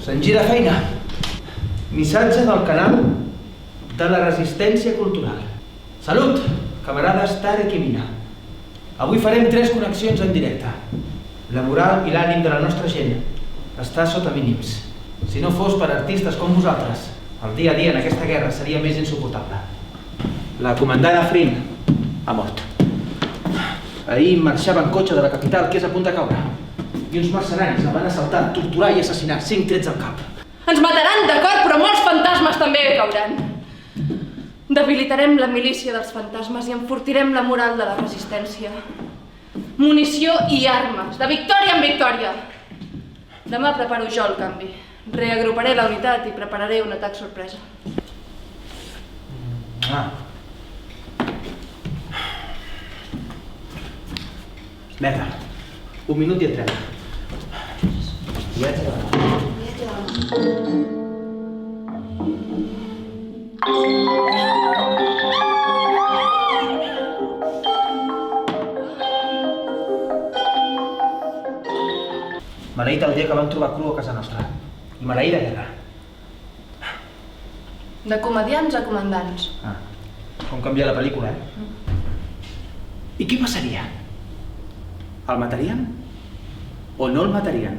S'engira feina. Missatge del canal de la resistència cultural. Salut, camarades Tarek i Mina. Avui farem 3 connexions en directe. La moral i l'ànim de la nostra gent està sota mínims. Si no fos per artistes com vosaltres, el dia a dia en aquesta guerra seria més insuportable. La comandant Afrin ha mort. Ahir marxava en cotxe de la capital, que és a punt de caure. I uns mercenaris la van assaltar, torturar i assassinar, 5 trets al cap. Ens mataran, d'acord, però molts fantasmes també cauran. Debilitarem la milícia dels fantasmes i enfortirem la moral de la resistència. Munició i armes, de victòria en victòria. Demà preparo jo el canvi. Reagruparé la unitat i prepararé un atac sorpresa. Merda, 1 minut i entrem. Viatge de la mà. Maleït el dia que vam trobar cru a casa nostra. I maleïda guerra. De comediants a comandants. Com canvia la pel·lícula, I què passaria? El matarien? O no el matarien?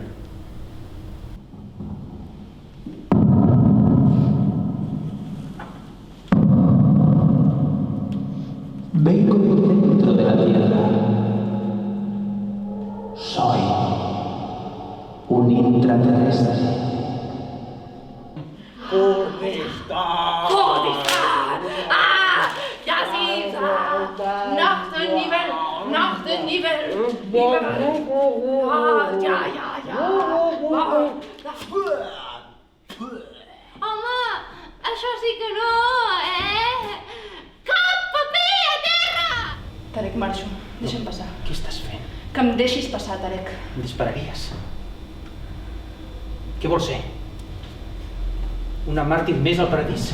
Vengo dentro de la tierra. Soy un intraterrestre. Kurdistan! Kurdistan! Yazida! Nachtennivel! Nachtennivel! Home, això sí que no, Cap paper a terra! Tarek, marxo. Deixa'm passar. Què estàs fent? Que em deixis passar, Tarek. Em dispararies. Què vols ser? Una màrtir més al paradís?